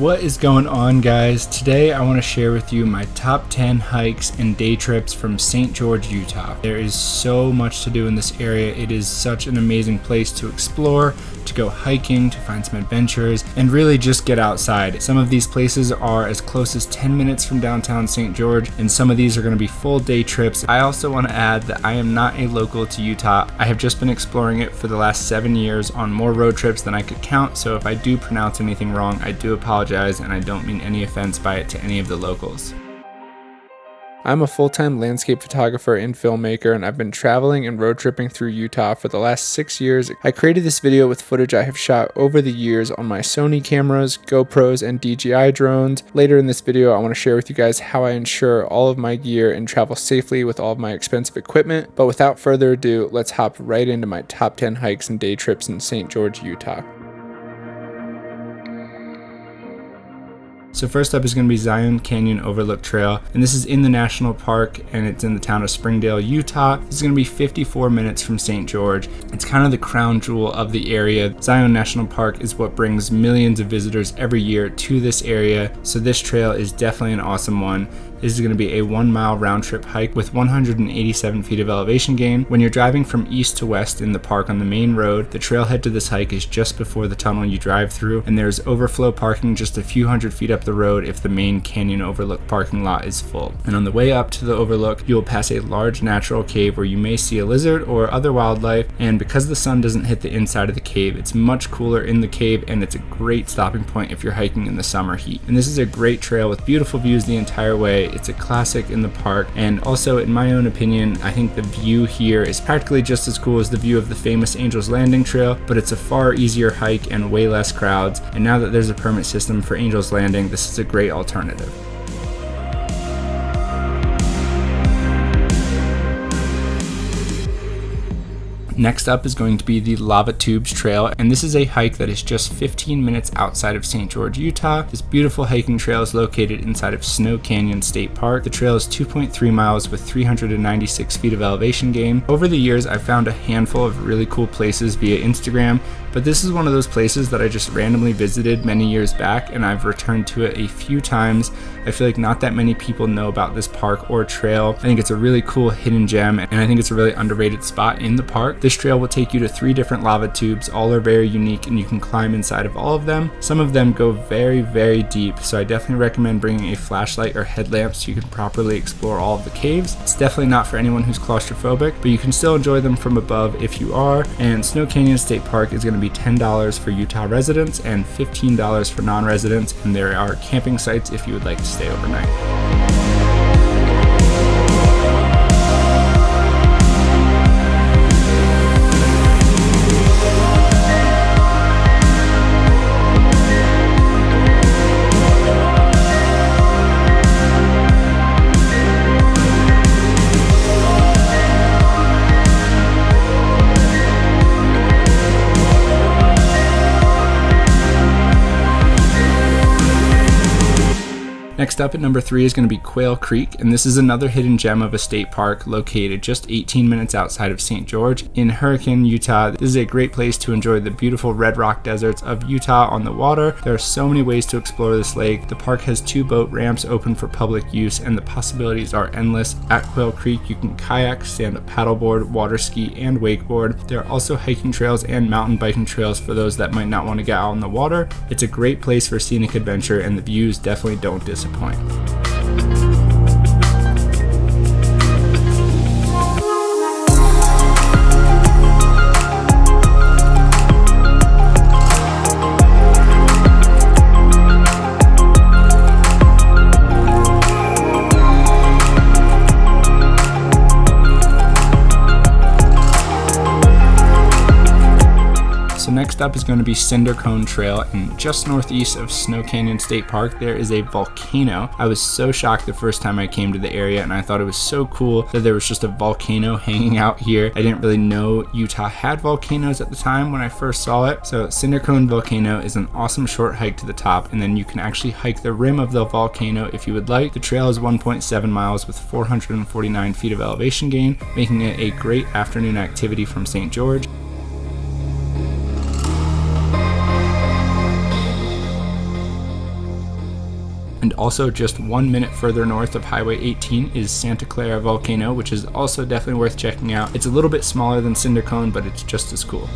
What is going on, guys? Today I want to share with you my top 10 hikes and day trips from St. George, Utah. There is so much to do in this area. It is such an amazing place to explore, to go hiking, to find some adventures, and really just get outside. Some of these places are as close as 10 minutes from downtown St. George, and some of these are going to be full day trips. I also want to add that I am not a local to Utah. I have just been exploring it for the last 7 years on more road trips than I could count, so if I do pronounce anything wrong, I do apologize, and I don't mean any offense by it to any of the locals. I'm a full-time landscape photographer and filmmaker, and I've been traveling and road tripping through Utah for the last 6 years. I created this video with footage I have shot over the years on my Sony cameras, GoPros, and DJI drones. Later in this video, I want to share with you guys how I ensure all of my gear and travel safely with all of my expensive equipment. But without further ado, let's hop right into my top 10 hikes and day trips in St. George, Utah. So first up is going to be Zion Canyon Overlook Trail, and this is in the national park, and it's in the town of Springdale, Utah. This is going to be 54 minutes from St. George. It's kind of the crown jewel of the area. Zion National Park is what brings millions of visitors every year to this area, so this trail is definitely an awesome one. This is going to be a 1 mile round trip hike with 187 feet of elevation gain. When you're driving from east to west in the park on the main road, the trailhead to this hike is just before the tunnel you drive through, and there's overflow parking just a few hundred feet up the road if the main canyon overlook parking lot is full. And on the way up to the overlook, you will pass a large natural cave where you may see a lizard or other wildlife, and because the sun doesn't hit the inside of the cave, it's much cooler in the cave, and it's a great stopping point if you're hiking in the summer heat. And this is a great trail with beautiful views the entire way. It's a classic in the park, and also in my own opinion, I think the view here is practically just as cool as the view of the famous Angel's Landing Trail, but it's a far easier hike and way less crowds, and now that there's a permit system for Angel's Landing, this is a great alternative. Next up is going to be the Lava Tubes Trail, and this is a hike that is just 15 minutes outside of St. George, Utah. This beautiful hiking trail is located inside of Snow Canyon State Park. The trail is 2.3 miles with 396 feet of elevation gain. Over the years, I've found a handful of really cool places via Instagram, but this is one of those places that I just randomly visited many years back, and I've returned to it a few times. I feel like not that many people know about this park or trail. I think it's a really cool hidden gem, and I think it's a really underrated spot in the park. This trail will take you to 3 different lava tubes. All are very unique, and you can climb inside of all of them. Some of them go very, very deep, so I definitely recommend bringing a flashlight or headlamp so you can properly explore all of the caves. It's definitely not for anyone who's claustrophobic, but you can still enjoy them from above if you are. And Snow Canyon State Park is going to be $10 for Utah residents and $15 for non-residents, and there are camping sites if you would like to stay overnight. Next up at number 3 is going to be Quail Creek, and this is another hidden gem of a state park located just 18 minutes outside of St. George in Hurricane, Utah. This is a great place to enjoy the beautiful red rock deserts of Utah on the water. There are so many ways to explore this lake. The park has 2 boat ramps open for public use, and the possibilities are endless. At Quail Creek, you can kayak, stand-up paddleboard, water ski, and wakeboard. There are also hiking trails and mountain biking trails for those that might not want to get out on the water. It's a great place for scenic adventure, and the views definitely don't disappoint. Next up is going to be Cinder Trail, and just northeast of Snow Canyon State Park there is a volcano. I was so shocked the first time I came to the area, and I thought it was so cool that there was just a volcano hanging out here. I didn't really know Utah had volcanoes at the time when I first saw it. So Cinder Cone Volcano is an awesome short hike to the top, and then you can actually hike the rim of the volcano if you would like. The trail is 1.7 miles with 449 feet of elevation gain, making it a great afternoon activity from St. George. And also just 1 minute further north of Highway 18 is Santa Clara Volcano, which is also definitely worth checking out. It's a little bit smaller than Cinder Cone, but it's just as cool.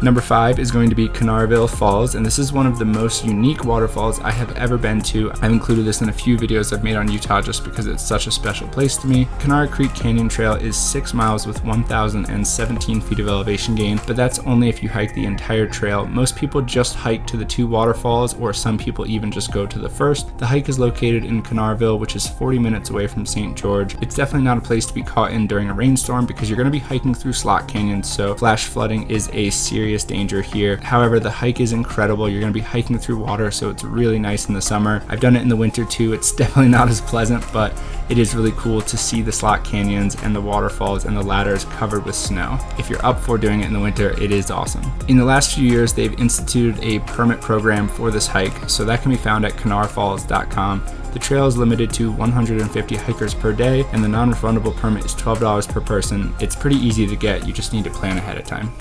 Number 5 is going to be Kanarraville Falls, and this is one of the most unique waterfalls I have ever been to. I've included this in a few videos I've made on Utah just because it's such a special place to me. Kanarra Creek Canyon Trail is 6 miles with 1,017 feet of elevation gain, but that's only if you hike the entire trail. Most people just hike to the 2 waterfalls, or some people even just go to the first. The hike is located in Kanarraville, which is 40 minutes away from St. George. It's definitely not a place to be caught in during a rainstorm because you're going to be hiking through slot canyons, so flash flooding is a serious danger here. However, the hike is incredible. You're going to be hiking through water, so it's really nice in the summer. I've done it in the winter too. It's definitely not as pleasant, but it is really cool to see the slot canyons and the waterfalls and the ladders covered with snow. If you're up for doing it in the winter, it is awesome. In the last few years, they've instituted a permit program for this hike, so that can be found at kanarrfalls.com. The trail is limited to 150 hikers per day, and the non-refundable permit is $12 per person. It's pretty easy to get. You just need to plan ahead of time.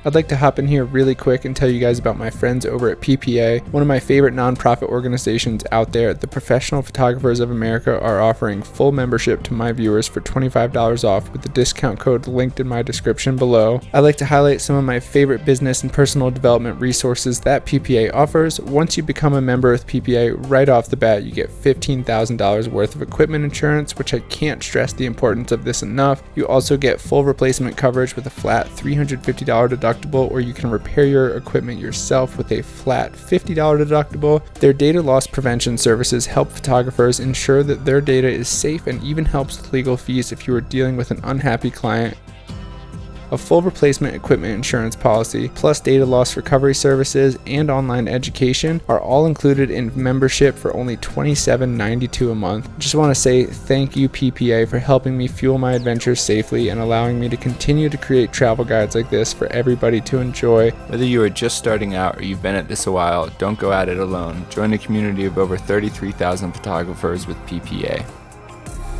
I'd like to hop in here really quick and tell you guys about my friends over at PPA, one of my favorite nonprofit organizations out there. The Professional Photographers of America are offering full membership to my viewers for $25 off with the discount code linked in my description below. I'd like to highlight some of my favorite business and personal development resources that PPA offers. Once you become a member with PPA, right off the bat, you get $15,000 worth of equipment insurance, which I can't stress the importance of this enough. You also get full replacement coverage with a flat $350 deductible, or you can repair your equipment yourself with a flat $50 deductible. Their data loss prevention services help photographers ensure that their data is safe and even helps with legal fees if you are dealing with an unhappy client. A full replacement equipment insurance policy, plus data loss recovery services and online education are all included in membership for only $27.92 a month. Just want to say thank you, PPA, for helping me fuel my adventures safely and allowing me to continue to create travel guides like this for everybody to enjoy. Whether you are just starting out or you've been at this a while, don't go at it alone. Join a community of over 33,000 photographers with PPA.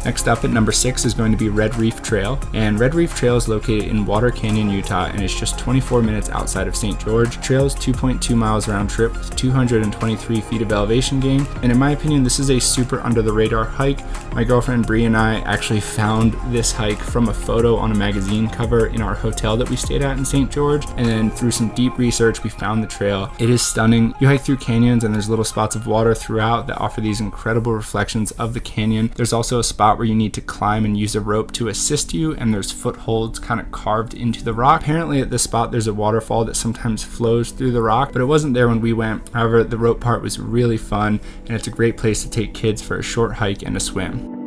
Next up at number 6 is going to be Red Reef Trail, and Red Reef Trail is located in Water Canyon, Utah, and is just 24 minutes outside of St. George. Trail is 2.2 miles round trip with 223 feet of elevation gain, and in my opinion, this is a super under the radar hike. My girlfriend Bree and I actually found this hike from a photo on a magazine cover in our hotel that we stayed at in St. George, and then through some deep research, we found the trail. It is stunning. You hike through canyons, and there's little spots of water throughout that offer these incredible reflections of the canyon. There's also a spot where you need to climb and use a rope to assist you, and there's footholds kind of carved into the rock. Apparently at this spot there's a waterfall that sometimes flows through the rock, but it wasn't there when we went. However, the rope part was really fun, and it's a great place to take kids for a short hike and a swim.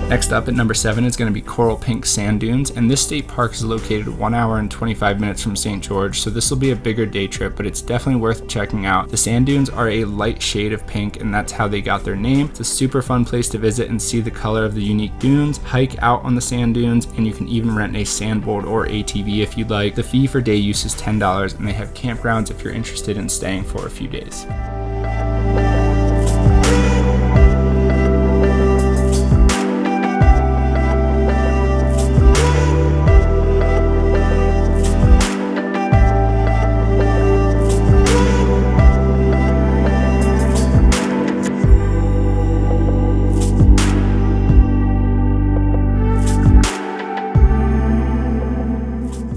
Next up at number 7 is going to be Coral Pink Sand Dunes, and this state park is located 1 hour and 25 minutes from St. George, so this will be a bigger day trip, but it's definitely worth checking out. The sand dunes are a light shade of pink, and that's how they got their name. It's a super fun place to visit and see the color of the unique dunes, hike out on the sand dunes, and you can even rent a sandboard or ATV if you'd like. The fee for day use is $10, and they have campgrounds if you're interested in staying for a few days.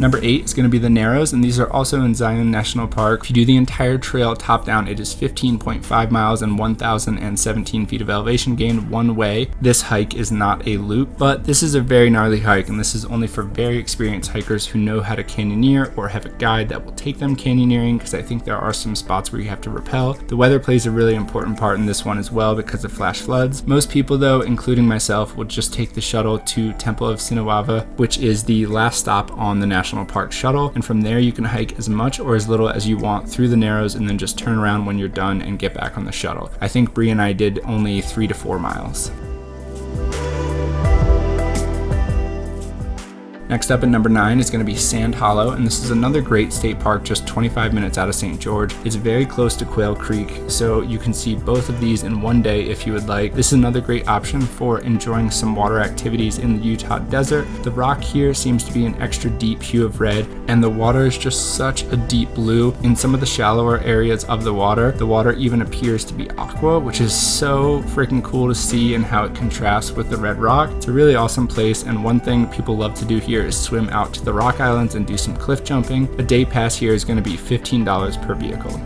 Number 8 is going to be the Narrows, and these are also in Zion National Park. If you do the entire trail top down, it is 15.5 miles and 1,017 feet of elevation gain one way. This hike is not a loop, but this is a very gnarly hike, and this is only for very experienced hikers who know how to canyoneer or have a guide that will take them canyoneering, because I think there are some spots where you have to rappel. The weather plays a really important part in this one as well because of flash floods. Most people though, including myself, will just take the shuttle to Temple of Sinawava, which is the last stop on the National Park shuttle, and from there you can hike as much or as little as you want through the Narrows and then just turn around when you're done and get back on the shuttle. I think Bree and I did only 3 to 4 miles. Next up at number 9 is going to be Sand Hollow, and this is another great state park just 25 minutes out of St. George. It's very close to Quail Creek, so you can see both of these in one day if you would like. This is another great option for enjoying some water activities in the Utah desert. The rock here seems to be an extra deep hue of red, and the water is just such a deep blue. In some of the shallower areas of the water even appears to be aqua, which is so freaking cool to see and how it contrasts with the red rock. It's a really awesome place, and one thing people love to do here is swim out to the rock islands and do some cliff jumping. A day pass here is going to be $15 per vehicle.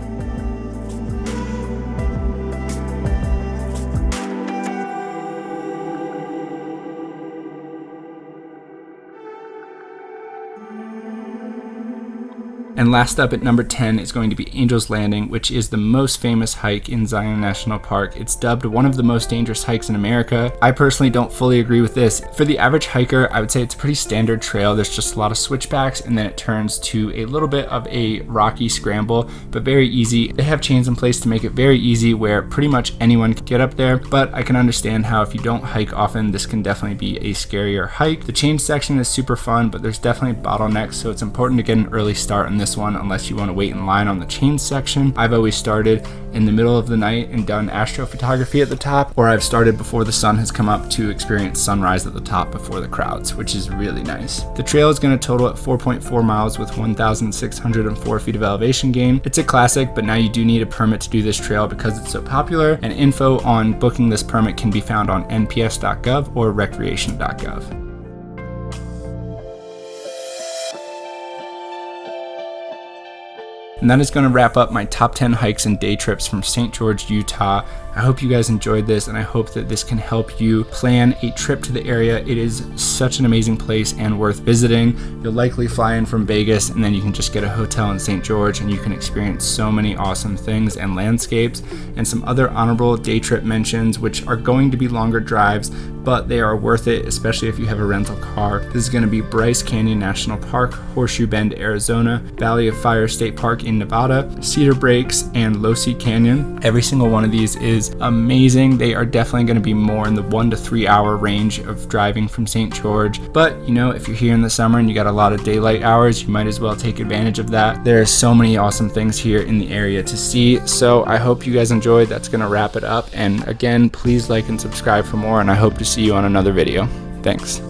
And last up at number 10 is going to be Angel's Landing, which is the most famous hike in Zion National Park. It's dubbed one of the most dangerous hikes in America. I personally don't fully agree with this. For the average hiker, I would say it's a pretty standard trail. There's just a lot of switchbacks, and then it turns to a little bit of a rocky scramble, but very easy. They have chains in place to make it very easy where pretty much anyone can get up there, but I can understand how if you don't hike often, this can definitely be a scarier hike. The chain section is super fun, but there's definitely bottlenecks, so it's important to get an early start on this one unless you want to wait in line on the chain section. I've always started in the middle of the night and done astrophotography at the top, or I've started before the sun has come up to experience sunrise at the top before the crowds, which is really nice. The trail is going to total at 4.4 miles with 1,604 feet of elevation gain. It's a classic, but now you do need a permit to do this trail because it's so popular, and info on booking this permit can be found on nps.gov or recreation.gov. And that is going to wrap up my top 10 hikes and day trips from St. George, Utah. I hope you guys enjoyed this, and I hope that this can help you plan a trip to the area. It is such an amazing place and worth visiting. You'll likely fly in from Vegas, and then you can just get a hotel in St. George, and you can experience so many awesome things and landscapes. And some other honorable day trip mentions, which are going to be longer drives, but they are worth it, especially if you have a rental car. This is going to be Bryce Canyon National Park, Horseshoe Bend, Arizona, Valley of Fire State Park in Nevada, Cedar Breaks, and Losee Canyon. Every single one of these is amazing. They are definitely going to be more in the 1 to 3 hour range of driving from St. George. But you know, if you're here in the summer and you got a lot of daylight hours, you might as well take advantage of that. There are so many awesome things here in the area to see. So I hope you guys enjoyed. That's going to wrap it up. And again, please like and subscribe for more, and I hope to see you on another video. Thanks.